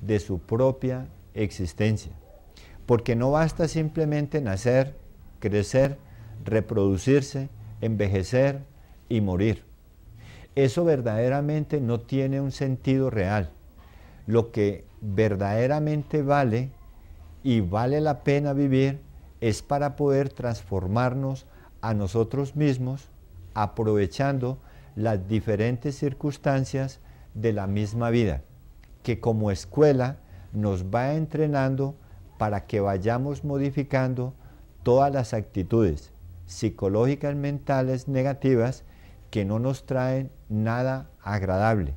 de su propia existencia. Porque no basta simplemente nacer, crecer, reproducirse, envejecer y morir. Eso verdaderamente no tiene un sentido real. Lo que verdaderamente vale y vale la pena vivir es para poder transformarnos a nosotros mismos, aprovechando las diferentes circunstancias de la misma vida, que como escuela nos va entrenando para que vayamos modificando todas las actitudes psicológicas mentales negativas que no nos traen nada agradable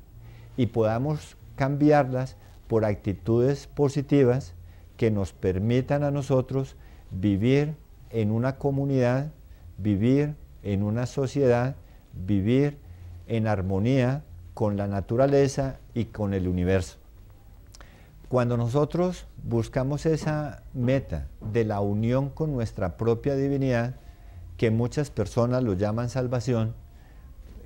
y podamos cambiarlas por actitudes positivas que nos permitan a nosotros vivir en una comunidad, vivir en una sociedad, vivir en armonía con la naturaleza y con el universo. Cuando nosotros buscamos esa meta de la unión con nuestra propia divinidad, que muchas personas lo llaman salvación,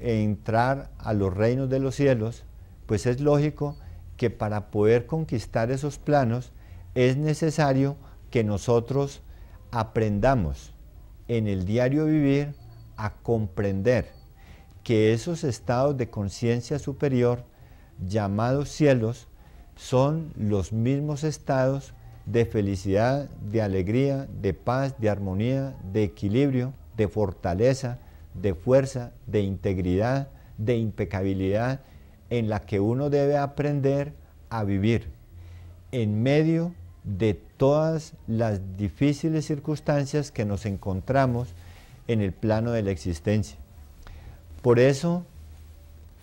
entrar a los reinos de los cielos, pues es lógico que para poder conquistar esos planos es necesario que nosotros aprendamos en el diario vivir a comprender que esos estados de conciencia superior llamados cielos son los mismos estados de felicidad, de alegría, de paz, de armonía, de equilibrio, de fortaleza, de fuerza, de integridad, de impecabilidad, en la que uno debe aprender a vivir en medio de todas las difíciles circunstancias que nos encontramos en el plano de la existencia. Por eso,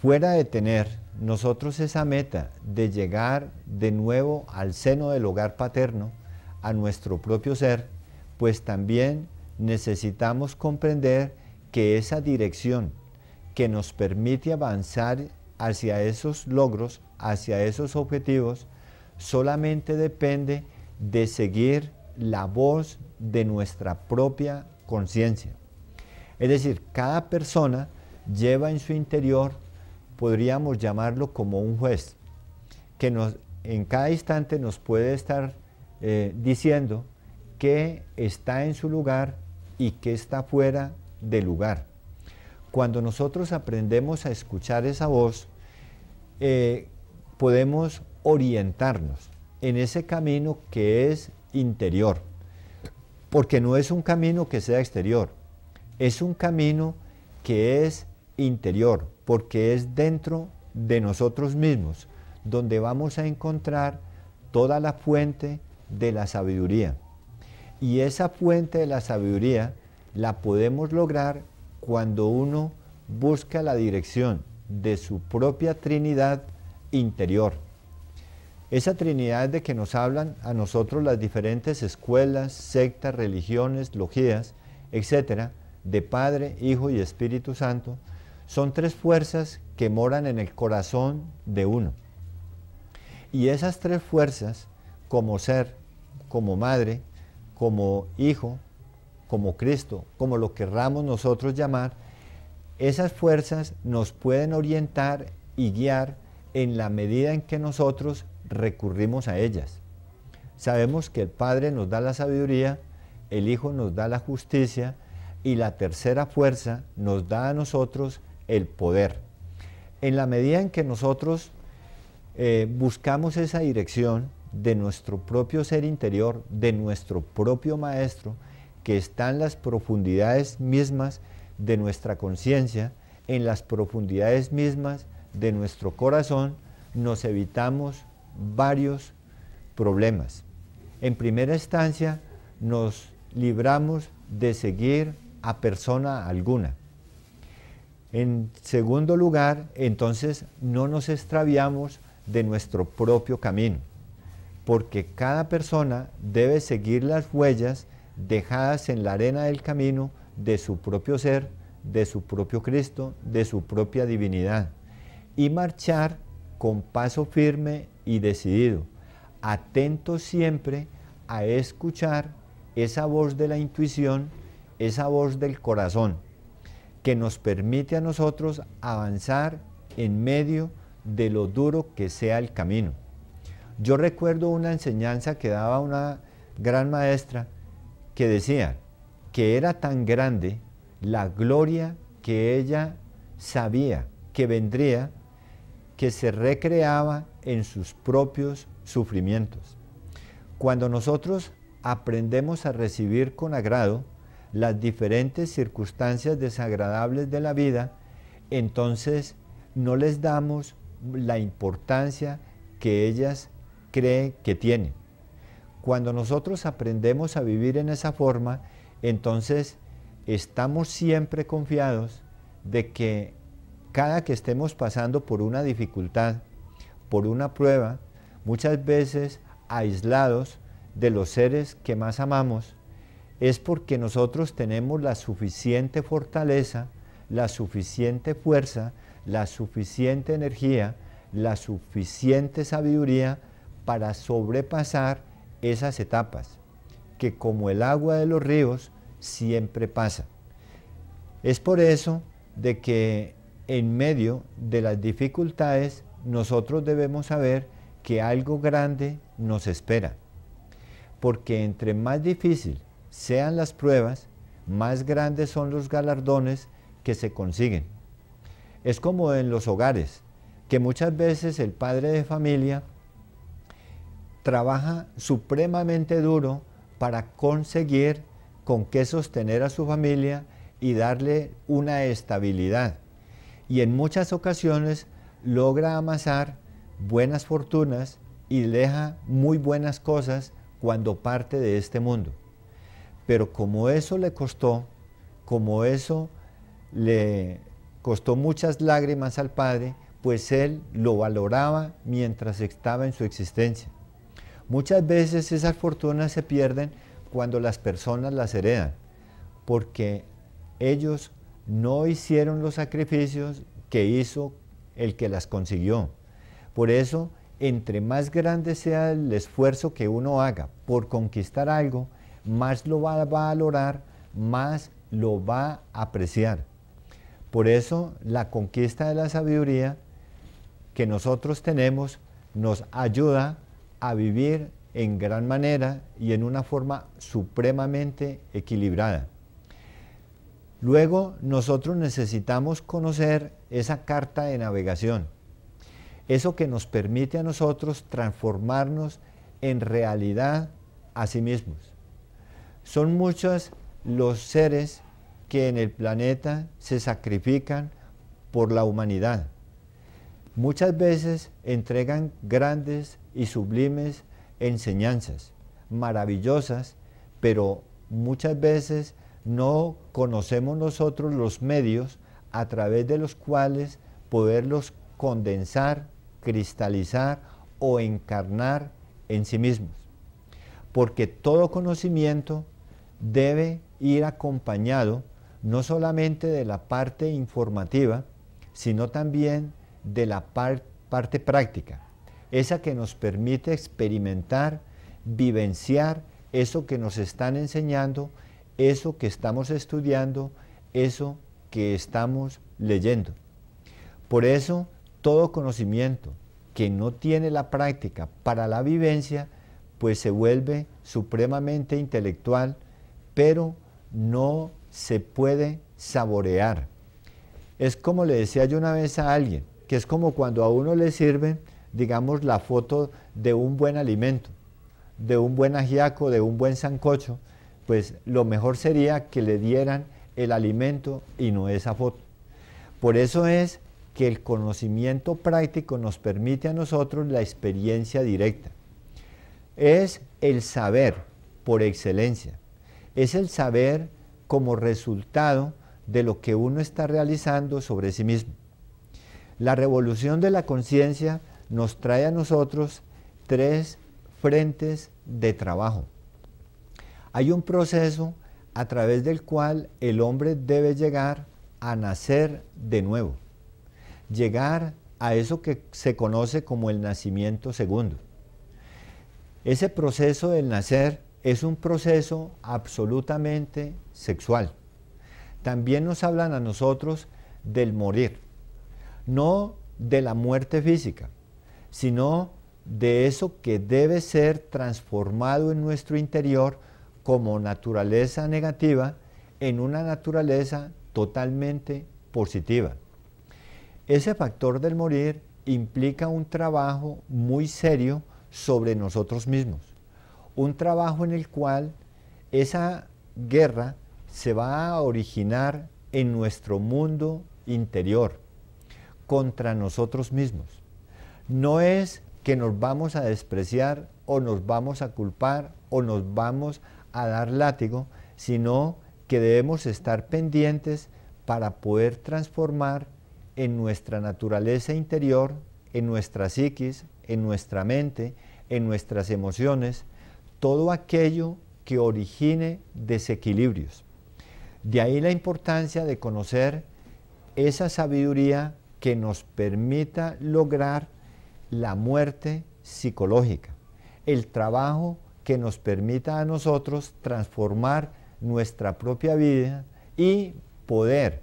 fuera de tener nosotros esa meta de llegar de nuevo al seno del hogar paterno, a nuestro propio ser, pues también necesitamos comprender que esa dirección que nos permite avanzar hacia esos logros, hacia esos objetivos, solamente depende de seguir la voz de nuestra propia conciencia. Es decir, cada persona lleva en su interior, podríamos llamarlo como un juez, que en cada instante nos puede estar diciendo qué está en su lugar y qué está fuera de lugar. Cuando nosotros aprendemos a escuchar esa voz, podemos orientarnos en ese camino que es interior, porque no es un camino que sea exterior, es un camino que es interior, porque es dentro de nosotros mismos, donde vamos a encontrar toda la fuente de la sabiduría. Y esa fuente de la sabiduría la podemos lograr cuando uno busca la dirección de su propia Trinidad interior. Esa Trinidad de que nos hablan a nosotros las diferentes escuelas, sectas, religiones, logias, etcétera, de Padre, Hijo y Espíritu Santo, son tres fuerzas que moran en el corazón de uno. Y esas tres fuerzas, como ser, como madre, como hijo, como Cristo, como lo querramos nosotros llamar, esas fuerzas nos pueden orientar y guiar en la medida en que nosotros recurrimos a ellas. Sabemos que el Padre nos da la sabiduría, el Hijo nos da la justicia y la tercera fuerza nos da a nosotros el poder. En la medida en que nosotros buscamos esa dirección de nuestro propio ser interior, de nuestro propio Maestro, que está en las profundidades mismas de nuestra conciencia, en las profundidades mismas de nuestro corazón, nos evitamos varios problemas. En primera instancia, nos libramos de seguir a persona alguna. En segundo lugar, entonces, no nos extraviamos de nuestro propio camino, porque cada persona debe seguir las huellas dejadas en la arena del camino de su propio ser, de su propio Cristo, de su propia divinidad, y marchar con paso firme y decidido, atento siempre a escuchar esa voz de la intuición, esa voz del corazón, que nos permite a nosotros avanzar en medio de lo duro que sea el camino. Yo recuerdo una enseñanza que daba una gran maestra que decía que era tan grande la gloria que ella sabía que vendría, que se recreaba en sus propios sufrimientos. Cuando nosotros aprendemos a recibir con agrado las diferentes circunstancias desagradables de la vida, entonces no les damos la importancia que ellas creen que tienen. Cuando nosotros aprendemos a vivir en esa forma, entonces estamos siempre confiados de que cada que estemos pasando por una dificultad, por una prueba, muchas veces aislados de los seres que más amamos, es porque nosotros tenemos la suficiente fortaleza, la suficiente fuerza, la suficiente energía, la suficiente sabiduría para sobrepasar esas etapas, que como el agua de los ríos siempre pasa. Es por eso de que en medio de las dificultades nosotros debemos saber que algo grande nos espera, porque entre más difícil sean las pruebas, más grandes son los galardones que se consiguen. Es como en los hogares, que muchas veces el padre de familia trabaja supremamente duro para conseguir con qué sostener a su familia y darle una estabilidad. Y en muchas ocasiones logra amasar buenas fortunas y deja muy buenas cosas cuando parte de este mundo. Pero como eso le costó, como eso le costó muchas lágrimas al padre, pues él lo valoraba mientras estaba en su existencia. Muchas veces esas fortunas se pierden cuando las personas las heredan, porque ellos no hicieron los sacrificios que hizo el que las consiguió. Por eso, entre más grande sea el esfuerzo que uno haga por conquistar algo, más lo va a valorar, más lo va a apreciar. Por eso, la conquista de la sabiduría que nosotros tenemos nos ayuda a vivir en gran manera y en una forma supremamente equilibrada. Luego, nosotros necesitamos conocer esa carta de navegación, eso que nos permite a nosotros transformarnos en realidad a sí mismos. Son muchos los seres que en el planeta se sacrifican por la humanidad. Muchas veces entregan grandes y sublimes enseñanzas, maravillosas, pero muchas veces no conocemos nosotros los medios a través de los cuales poderlos condensar, cristalizar o encarnar en sí mismos. Porque todo conocimiento debe ir acompañado no solamente de la parte informativa, sino también de la parte práctica, esa que nos permite experimentar, vivenciar eso que nos están enseñando, eso que estamos estudiando, eso que estamos leyendo. Por eso, todo conocimiento que no tiene la práctica para la vivencia, pues se vuelve supremamente intelectual, pero no se puede saborear. Es como le decía yo una vez a alguien, que es como cuando a uno le sirven, digamos, la foto de un buen alimento, de un buen ajiaco, de un buen sancocho, pues lo mejor sería que le dieran el alimento y no esa foto. Por eso es que el conocimiento práctico nos permite a nosotros la experiencia directa. Es el saber por excelencia, es el saber como resultado de lo que uno está realizando sobre sí mismo. La revolución de la conciencia nos trae a nosotros tres frentes de trabajo. Hay un proceso a través del cual el hombre debe llegar a nacer de nuevo, llegar a eso que se conoce como el nacimiento segundo. Ese proceso del nacer es un proceso absolutamente sexual. También nos hablan a nosotros del morir, no de la muerte física, sino de eso que debe ser transformado en nuestro interior como naturaleza negativa en una naturaleza totalmente positiva. Ese factor del morir implica un trabajo muy serio sobre nosotros mismos, un trabajo en el cual esa guerra se va a originar en nuestro mundo interior, contra nosotros mismos. No es que nos vamos a despreciar o nos vamos a culpar o nos vamos a dar látigo, sino que debemos estar pendientes para poder transformar en nuestra naturaleza interior, en nuestra psiquis, en nuestra mente, en nuestras emociones, todo aquello que origine desequilibrios. De ahí la importancia de conocer esa sabiduría que nos permita lograr la muerte psicológica, el trabajo que nos permita a nosotros transformar nuestra propia vida y poder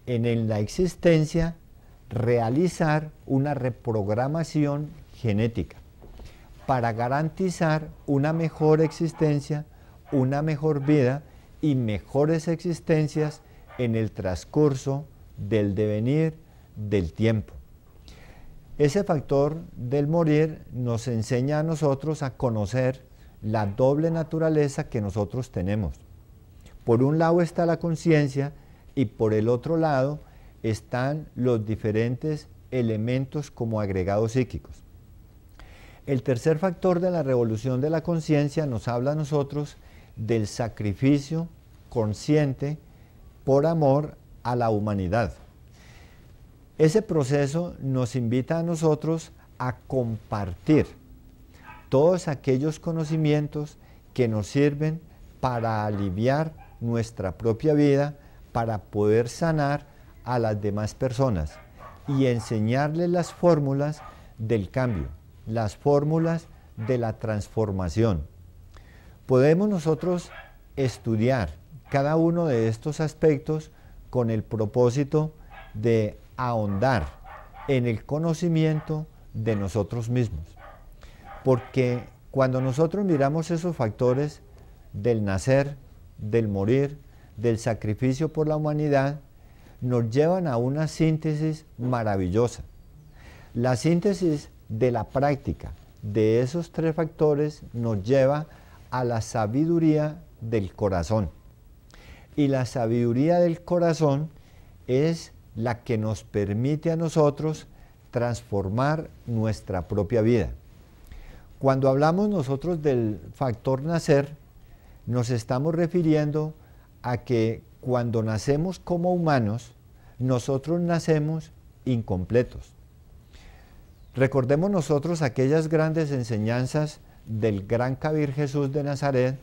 en la existencia realizar una reprogramación genética para garantizar una mejor existencia, una mejor vida y mejores existencias en el transcurso del devenir del tiempo. Ese factor del morir nos enseña a nosotros a conocer la doble naturaleza que nosotros tenemos. Por un lado está la conciencia y por el otro lado están los diferentes elementos como agregados psíquicos. El tercer factor de la revolución de la conciencia nos habla a nosotros del sacrificio consciente por amor a la humanidad. Ese proceso nos invita a nosotros a compartir todos aquellos conocimientos que nos sirven para aliviar nuestra propia vida, para poder sanar a las demás personas y enseñarles las fórmulas del cambio, las fórmulas de la transformación. Podemos nosotros estudiar cada uno de estos aspectos con el propósito de ahondar en el conocimiento de nosotros mismos. Porque cuando nosotros miramos esos factores del nacer, del morir, del sacrificio por la humanidad, nos llevan a una síntesis maravillosa. La síntesis de la práctica de esos tres factores nos lleva a la sabiduría del corazón. Y la sabiduría del corazón es la que nos permite a nosotros transformar nuestra propia vida. Cuando hablamos nosotros del factor nacer, nos estamos refiriendo a que cuando nacemos como humanos, nosotros nacemos incompletos. Recordemos nosotros aquellas grandes enseñanzas del gran Kabir Jesús de Nazaret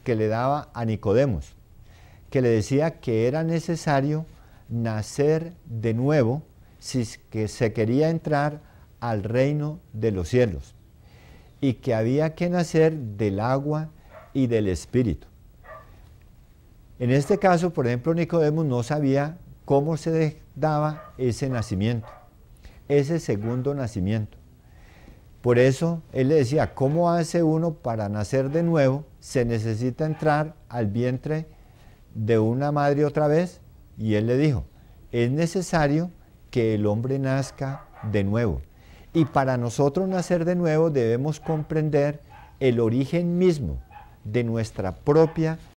que le daba a Nicodemos, que le decía que era necesario nacer de nuevo si que se quería entrar al reino de los cielos y que había que nacer del agua y del espíritu. En este caso, por ejemplo, Nicodemos no sabía cómo se daba ese nacimiento, ese segundo nacimiento. Por eso él le decía, ¿cómo hace uno para nacer de nuevo? Se necesita entrar al vientre de una madre otra vez. Y él le dijo, es necesario que el hombre nazca de nuevo. Y para nosotros nacer de nuevo debemos comprender el origen mismo de nuestra propia